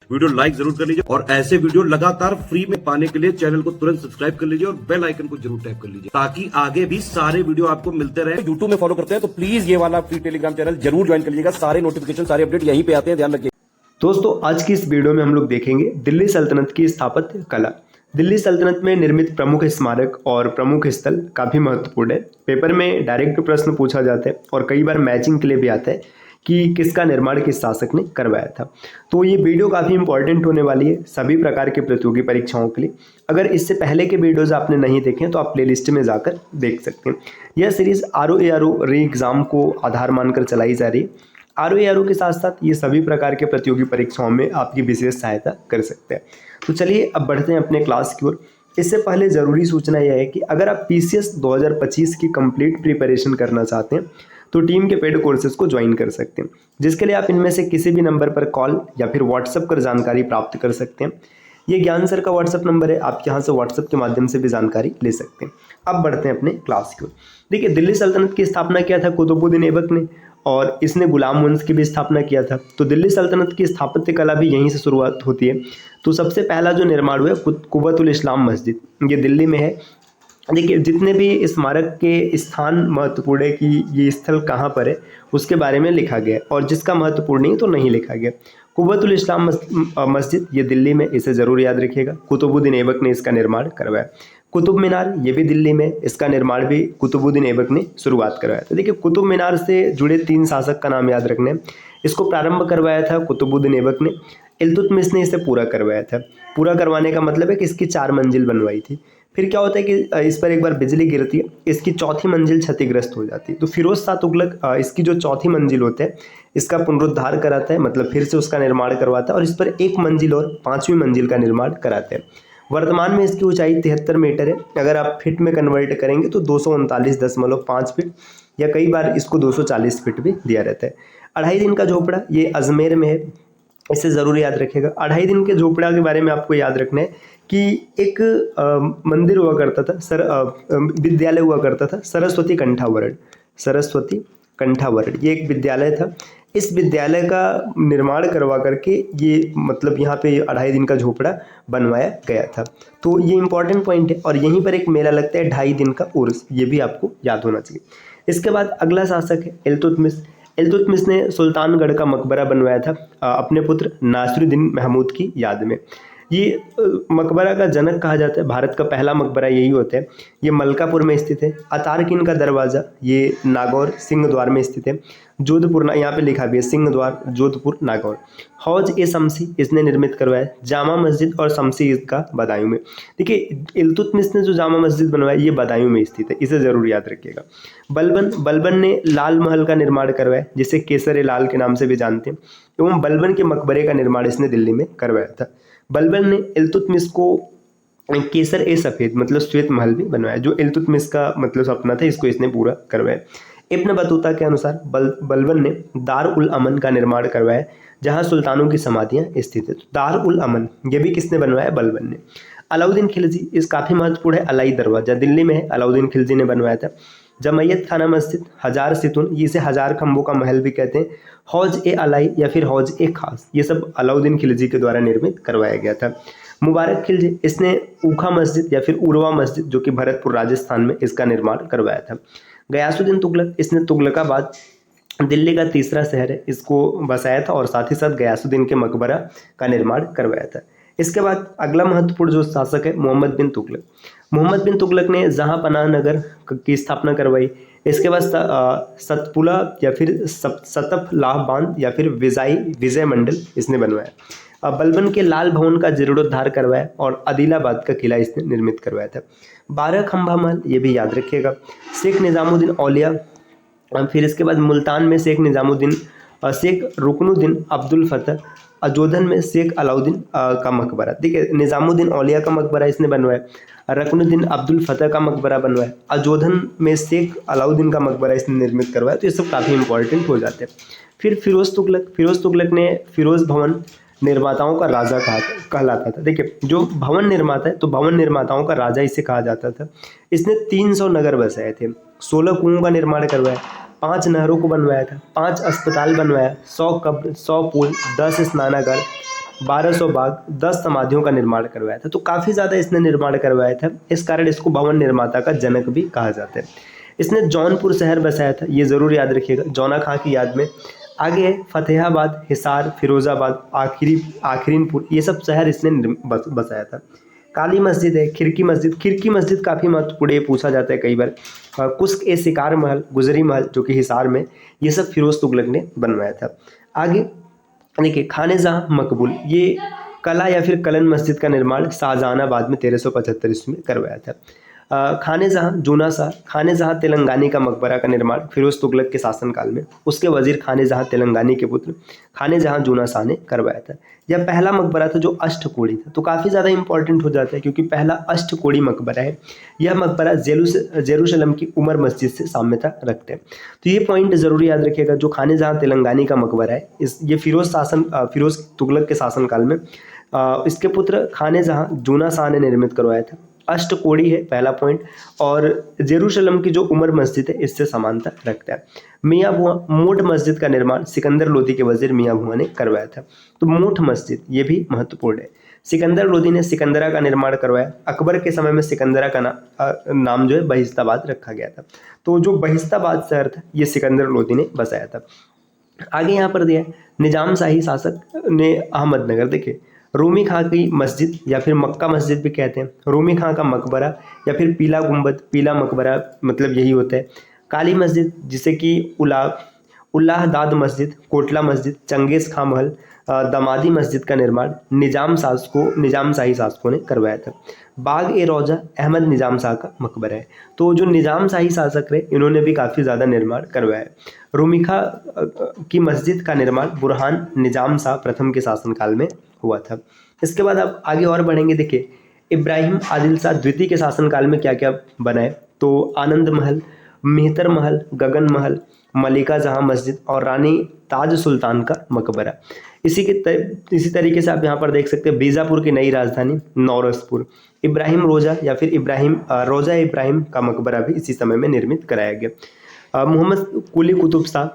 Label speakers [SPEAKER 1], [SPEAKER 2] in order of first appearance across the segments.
[SPEAKER 1] Video like जरूर कर लीजिए और ऐसे वीडियो लगातार फ्री में पाने के लिए चैनल को तुरंत सब्सक्राइब कर लीजिए और बेल आइकन को जरूर टैप कर लीजिए ताकि आगे भी सारे वीडियो आपको मिलते रहे। यूट्यूब में फॉलो करते हैं तो प्लीज ये वाला फ्री टेलीग्राम चैनल जरूर ज्वाइन कर लीजिएगा। सारे नोटिफिकेशन सारे अपडेट यहीं पे आते हैं, ध्यान रखिए।
[SPEAKER 2] दोस्तों आज की इस वीडियो में हम लोग देखेंगे दिल्ली सल्तनत की स्थापत्य कला। दिल्ली सल्तनत में निर्मित प्रमुख स्मारक और प्रमुख स्थल काफ़ी महत्वपूर्ण है। पेपर में डायरेक्ट प्रश्न पूछा जाता है और कई बार मैचिंग के लिए भी आता है कि किसका निर्माण किस शासक ने करवाया था। तो ये वीडियो काफ़ी इंपॉर्टेंट होने वाली है सभी प्रकार के प्रतियोगी परीक्षाओं के लिए। अगर इससे पहले के वीडियोज़ आपने नहीं देखे हैं तो आप प्लेलिस्ट में जाकर देख सकते हैं। यह सीरीज़ ROARO री एग्ज़ाम को आधार मानकर चलाई जा रही है। ROARO के साथ साथ ये सभी प्रकार के प्रतियोगी परीक्षाओं में आपकी विशेष सहायता कर सकते हैं। तो चलिए अब बढ़ते हैं अपने क्लास की ओर। इससे पहले ज़रूरी सूचना यह है कि अगर आप PCS 2025 की कंप्लीट प्रिपरेशन करना चाहते हैं तो टीम के पेड कोर्सेज को ज्वाइन कर सकते हैं, जिसके लिए आप इनमें से किसी भी नंबर पर कॉल या फिर व्हाट्सएप कर जानकारी प्राप्त कर सकते हैं। ये ज्ञान सर का व्हाट्सएप नंबर है, आप यहाँ से व्हाट्सएप के माध्यम से भी जानकारी ले सकते हैं। अब बढ़ते हैं अपने क्लास की ओर। देखिए, दिल्ली सल्तनत की स्थापना किया था कुतुबुद्दीन ऐबक ने और इसने गुलाम वंश की भी स्थापना किया था। तो दिल्ली सल्तनत की स्थापत्य कला भी यहीं से शुरुआत होती है। तो सबसे पहला जो निर्माण हुआ है कुव्वतुल इस्लाम मस्जिद, ये दिल्ली में है। देखिए, जितने भी स्मारक के स्थान महत्वपूर्ण है कि ये स्थल कहाँ पर है उसके बारे में लिखा गया है और जिसका महत्वपूर्ण नहीं तो नहीं लिखा गया। कुव्वतुल इस्लाम मस्जिद ये दिल्ली में, इसे ज़रूर याद रखिएगा। कुतुबुद्दीन ऐबक ने इसका निर्माण करवाया। कुतुब मीनार ये भी दिल्ली में, इसका निर्माण भी कुतुबुद्दीन ऐबक ने शुरुआत करवाया था। देखिए, कुतुब मीनार से जुड़े 3 शासक का नाम याद रखना है। इसको प्रारंभ करवाया था कुतुबुद्दीन ऐबक ने। इल्तुतमिश ने इसे पूरा करवाया था। पूरा करवाने का मतलब है कि इसकी 4 मंजिल बनवाई थी। फिर क्या होता है कि इस पर एक बार बिजली गिरती है, इसकी 4थी मंजिल क्षतिग्रस्त हो जाती है। तो फिरोज शाह तुगलक इसकी जो 4थी मंजिल होते हैं इसका पुनरुद्धार कराता है, मतलब फिर से उसका निर्माण करवाता है और इस पर 1 मंजिल और 5वीं मंजिल का निर्माण कराते हैं। वर्तमान में इसकी ऊंचाई 73 मीटर है। अगर आप फिट में कन्वर्ट करेंगे तो 239.5 फीट या कई बार इसको 240 फीट भी दिया रहता है। 2.5 दिन का झोपड़ा ये अजमेर में है, इसे ज़रूर याद रखिएगा। 2.5 दिन के झोपड़ा के बारे में आपको याद रखना है कि एक मंदिर हुआ करता था, विद्यालय हुआ करता था, सरस्वती कंठावरण। सरस्वती कंठावरण ये एक विद्यालय था। इस विद्यालय का निर्माण करवा करके ये मतलब यहाँ पे 2.5 दिन का झोपड़ा बनवाया गया था। तो ये इंपॉर्टेंट पॉइंट है। और यहीं पर एक मेला लगता है 2.5 दिन का उर्स, ये भी आपको याद होना चाहिए। इसके बाद अगला शासक है इल्तुतमिश। इल्तुतमिश ने सुल्तानगढ़ का मकबरा बनवाया था अपने पुत्र नासिरुद्दीन महमूद की याद में। ये मकबरा का जनक कहा जाता है। भारत का पहला मकबरा यही होता है। ये मलकापुर में स्थित है। अतारकिन का दरवाज़ा ये नागौर सिंह द्वार में स्थित है। जोधपुर, यहाँ पे लिखा भी है सिंह द्वार जोधपुर नागौर। हौज ए शमसी इसने निर्मित करवाया। जामा मस्जिद और शमसी ईदगाह बदायूं में। देखिए, इल्तुतमिश ने जो जामा मस्जिद बनवाया ये बदायूं में स्थित है, इसे ज़रूर याद रखिएगा। बलबन ने लाल महल का निर्माण करवाया, जिसे केसर लाल के नाम से भी जानते हैं। एवं बलबन के मकबरे का निर्माण इसने दिल्ली में करवाया था। बलबन ने इल्तुतमिश को केसर ए सफ़ेद मतलब श्वेत महल भी बनवाया, जो इल्तुतमिश का मतलब सपना था, इसको इसने पूरा करवाया। इब्न बतूता के अनुसार बलबन ने दार उल अमन का निर्माण करवाया, जहां सुल्तानों की समाधियां स्थित है। तो दार उल अमन ये भी किसने बनवाया? बलबन ने। अलाउद्दीन खिलजी इस काफ़ी महत्वपूर्ण है। अलाई दरवाज़ा दिल्ली में है, अलाउद्दीन खिलजी ने बनवाया था। जमैयत खाना मस्जिद, 1000 सितुन, इसे 1000 खंभों का महल भी कहते हैं। हौज ए अलाई या फिर हौज ए खास, ये सब अलाउद्दीन खिलजी के द्वारा निर्मित करवाया गया था। मुबारक खिलजी इसने ऊखा मस्जिद या फिर उर्वा मस्जिद, जो कि भरतपुर राजस्थान में, इसका निर्माण करवाया था। गयासुद्दीन तुगलक इसने तुगलकाबाद दिल्ली का तीसरा शहर है, इसको बसाया था और साथ ही साथ गयासुद्दीन के मकबरा का निर्माण करवाया था। इसके बाद अगला महत्वपूर्ण जो शासक है मोहम्मद बिन तुगलक। मोहम्मद बिन तुगलक ने जहांपनाह नगर की स्थापना करवाई। इसके बाद सतपुला या फिर सतफ लाह बांध या फिर विजय मंडल इसने बनवाया। बलबन के लाल भवन का जीर्णोद्धार करवाया और आदिलाबाद का किला इसने निर्मित करवाया था। 12 खंभा महल ये भी याद रखिएगा। शेख निज़ामुद्दीन औलिया, फिर इसके बाद मुल्तान में शेख रुकनुद्दीन अब्दुल फतह, अजोधन में शेख अलाउद्दीन का मकबरा। देखिए, निज़ामुद्दीन औलिया का मकबरा इसने बनवाया, रुकनुद्दीन अब्दुल फतह का मकबरा बनवाया, अजोधन में शेख अलाउद्दीन का मकबरा इसने निर्मित करवाया। तो ये सब काफ़ी इंपॉर्टेंट हो जाते हैं। फिर फिरोज तुगलक ने फिरोज भवन निर्माताओं का राजा कहलाता था। देखिए, जो भवन निर्माता है तो भवन निर्माताओं का राजा इसे कहा जाता था। इसने 300 नगर बसाए थे, 16 कुओं का निर्माण करवाया, 5 नहरों को बनवाया था, 5 अस्पताल बनवाया, 100 कब्र, 100 पुल, 10 स्नानागार, 1200 बाग, 10 समाधियों का निर्माण करवाया था। तो काफ़ी ज़्यादा इसने निर्माण करवाया था, इस कारण इसको भवन निर्माता का जनक भी कहा जाता है। इसने जौनपुर शहर बसाया था, ये ज़रूर याद रखिएगा, जौना खां की याद में। आगे है फतेहाबाद, हिसार, फिरोजाबाद, आखिरीनपुर, ये सब शहर इसने बसाया था। काली मस्जिद है, खिड़की मस्जिद। खिड़की मस्जिद काफ़ी महत्वपूर्ण, ये पूछा जाता है कई बार। कुस्क ए शिकार महल, गुजरी महल जो कि हिसार में, ये सब फिरोज तुगलक ने बनवाया था। आगे देखिए खानेजहाँ मकबूल, ये कला या फिर कलन मस्जिद का निर्माण शाहजहानाबाद में 1375 ईस्वी में करवाया था। खानेजहाँ जूनाशाह, खानेजहाँ तेलंगानी का मकबरा का निर्माण फिरोज तुगलक के शासनकाल में उसके वजीर खानेजहाँ तेलंगानी के पुत्र खानेजहाँ जूनाशाह ने करवाया था। यह पहला मकबरा था जो अष्टकोणी था, तो काफ़ी ज़्यादा इंपॉर्टेंट हो जाता है क्योंकि पहला अष्टकोणी मकबरा है। यह मकबरा जेरूशलम की उमर मस्जिद से साम्यता रखते हैं। तो ये पॉइंट ज़रूर याद रखिएगा, जो खानेजहाँ तेलंगानी का मकबरा है ये फिरोज तुगलक के शासनकाल में इसके पुत्र खानेजहाँ जूनाशाह ने निर्मित करवाया था। अष्टकोणी है पहला पॉइंट, और जेरूशलम की जो उमर मस्जिद है इससे समानता रखता है। मियाँ भुआ मोट मस्जिद का निर्माण सिकंदर लोदी के वजीर मियाँ भुआ ने करवाया था। तो मोट मस्जिद ये भी महत्वपूर्ण है। सिकंदर लोदी ने सिकंदरा का निर्माण करवाया। अकबर के समय में सिकंदरा का नाम जो है बहिस्ताबाद रखा गया था। तो जो बहिस्ताबाद शहर था ये सिकंदर लोदी ने बसाया था। आगे यहाँ पर दिया है निजाम शाही शासक ने अहमदनगर, देखिए रूमी खां की मस्जिद या फिर मक्का मस्जिद भी कहते हैं, रूमी खां का मकबरा या फिर पीला गुंबद, पीला मकबरा मतलब यही होता है। काली मस्जिद जिसे कि उल्लाहदाद मस्जिद, कोटला मस्जिद, चंगेज खां महल, दमादी मस्जिद का निर्माण निजाम शाही शासकों ने करवाया था। बाग ए रौजा अहमद निजाम शाह का मकबरा है। तो जो निजाम शाही शासक रहे इन्होंने भी काफ़ी ज़्यादा निर्माण करवाया है। रूमिखा की मस्जिद का निर्माण बुरहान निजाम शाह प्रथम के शासनकाल में हुआ था। इसके बाद आप आगे और बढ़ेंगे, देखिए इब्राहिम आदिल शाह द्वितीय के शासनकाल में क्या क्या बना है। तो आनंद महल, मेहतर महल, गगन महल, मलिका जहाँ मस्जिद और रानी ताज सुल्तान का मकबरा। इसी तरीके से आप यहाँ पर देख सकते हैं बीजापुर की नई राजधानी नौरसपुर, इब्राहिम रोजा या फिर रोजा इब्राहिम का मकबरा भी इसी समय में निर्मित कराया गया। मोहम्मद कुली कुतुब शाह,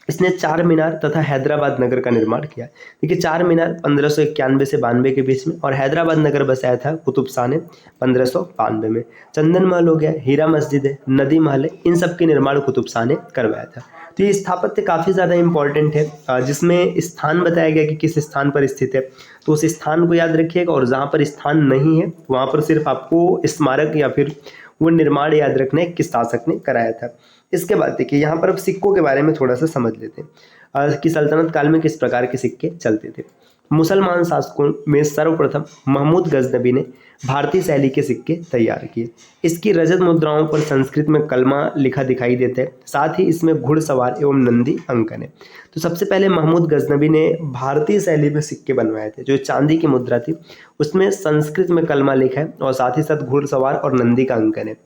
[SPEAKER 2] इसने चार मीनार तथा हैदराबाद नगर का निर्माण किया। देखिए चार मीनार 1591 से 92 के बीच में, और हैदराबाद नगर बसाया था कुतुब शाह ने 1592 में। चंदन महल हो गया, हीरा मस्जिद है, नदी महल है, इन सब के निर्माण कुतुब शाह ने करवाया था। तो ये स्थापत्य काफ़ी ज़्यादा इंपॉर्टेंट है, जिसमें स्थान बताया गया कि किस स्थान पर स्थित है, तो उस स्थान को याद रखिएगा। और जहाँ पर स्थान नहीं है वहाँ पर सिर्फ आपको स्मारक या फिर वो निर्माण याद रखना है किस शासक ने कराया था। इसके बाद देखिए यहाँ पर अब सिक्कों के बारे में थोड़ा सा समझ लेते हैं कि सल्तनत काल में किस प्रकार के सिक्के चलते थे। मुसलमान शासकों में सर्वप्रथम महमूद गजनबी ने भारतीय शैली के सिक्के तैयार किए। इसकी रजत मुद्राओं पर संस्कृत में कलमा लिखा दिखाई देता है, साथ ही इसमें घुड़सवार एवं नंदी अंकन है। तो सबसे पहले महमूद गजनबी ने भारतीय शैली में सिक्के बनवाए थे। जो चांदी की मुद्रा थी उसमें संस्कृत में कलमा लिखा है और साथ ही साथ घुड़सवार और नंदी का अंकन है।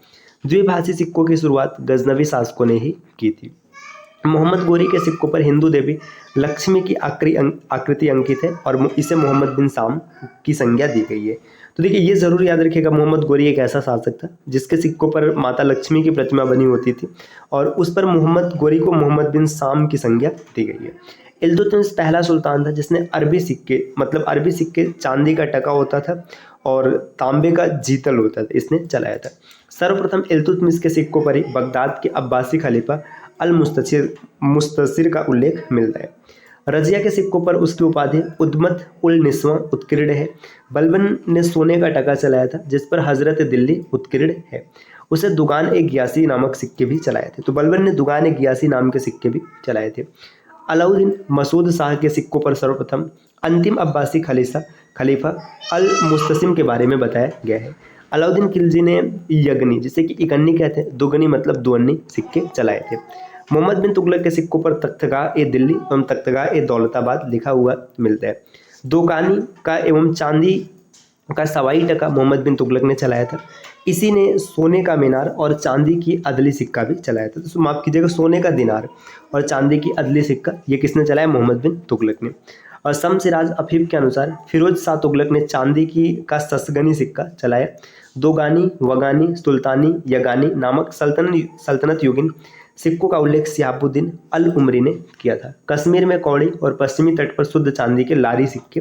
[SPEAKER 2] द्विभाषी सिक्कों की शुरुआत गजनबी शासकों ने ही की थी। मोहम्मद गोरी के सिक्कों पर हिंदू देवी लक्ष्मी की आकृति अंकित है और इसे मोहम्मद बिन साम की संज्ञा दी गई है। तो देखिए ये जरूर याद रखिएगा, मोहम्मद गोरी एक ऐसा शासक था जिसके सिक्कों पर माता लक्ष्मी की प्रतिमा बनी होती थी और उस पर मोहम्मद गोरी को मोहम्मद बिन साम की संज्ञा दी गई है। इल्तुतमिश पहला सुल्तान था जिसने अरबी सिक्के चांदी का टका होता था और तांबे का जीतल होता था, इसने चलाया था। सर्वप्रथम इल्तुतमिश के सिक्कों पर ही बगदाद के अब्बासी खलीफा अल मुस्तसिर का उल्लेख मिलता है। रजिया के सिक्कों पर उसकी उपाधि उद्मत उल निस्वा उत्कीर्ण है। बलबन ने सोने का टका चलाया था जिस पर हजरत दिल्ली उत्कीर्ण है। उसे दुगान ए गियासी नामक सिक्के भी चलाए थे। तो बलबन ने दुगान ए गियासी नाम के सिक्के भी चलाए थे। अलाउद्दीन मसूद शाह के सिक्कों पर सर्वप्रथम अंतिम अब्बासी खलीफा अल मुस्तसिम के बारे में बताया गया है। अलाउद्दीन खिलजी ने यगनी, जिसे कि इकन्नी कहते हैं, दुगनी मतलब दुअन्नी सिक्के चलाए थे। मोहम्मद बिन तुगलक के सिक्कों पर तख्तगाह ए दिल्ली एवं तख्तगाह ए दौलताबाद लिखा हुआ मिलता है। दोकानी का एवं चांदी का सवाई टका मोहम्मद बिन तुगलक ने चलाया था। इसी ने सोने का मीनार और चांदी की अदली सिक्का भी चलाया था। तो माफ कीजिएगा, सोने का दिनार और चांदी की अदली सिक्का ये किसने चलाया? मोहम्मद बिन तुगलक ने। और शमसिराज अफीफ के अनुसार फिरोज शाह तुगलक ने चांदी का ससगनी सिक्का चलाया। दोगानी, वगानी, सुल्तानी, यगानी नामक सल्तनत युगीन सिक्कों का उल्लेख शिहाबुद्दीन अल उमरी ने किया था। कश्मीर में कौड़ी और पश्चिमी तट पर शुद्ध चांदी के लारी सिक्के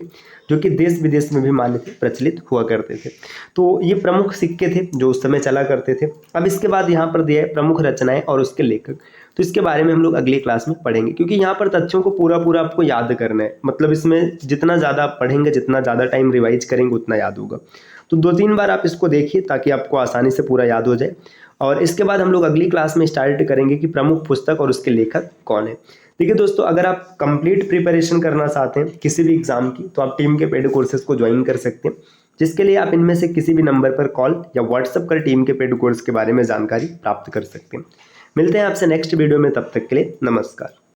[SPEAKER 2] जो कि देश विदेश में भी मान्य थे, प्रचलित हुआ करते थे। तो ये प्रमुख सिक्के थे जो उस समय चला करते थे। अब इसके बाद यहाँ पर दिया है प्रमुख रचनाएं और उसके लेखक। तो इसके बारे में हम लोग अगली क्लास में पढ़ेंगे, क्योंकि यहाँ पर तथ्यों को पूरा पूरा आपको याद करना है। मतलब इसमें जितना ज़्यादा आप पढ़ेंगे, जितना ज़्यादा टाइम रिवाइज करेंगे, उतना याद होगा। तो 2-3 बार आप इसको देखिए ताकि आपको आसानी से पूरा याद हो जाए। और इसके बाद हम लोग अगली क्लास में स्टार्ट करेंगे कि प्रमुख पुस्तक और उसके लेखक कौन है। देखिए दोस्तों, अगर आप कंप्लीट प्रिपरेशन करना चाहते हैं किसी भी एग्जाम की, तो आप टीम के पेड कोर्सेज को ज्वाइन कर सकते हैं, जिसके लिए आप इनमें से किसी भी नंबर पर कॉल या व्हाट्सएप कर टीम के पेड कोर्स के बारे में जानकारी प्राप्त कर सकते हैं। मिलते हैं आपसे नेक्स्ट वीडियो में, तब तक के लिए नमस्कार।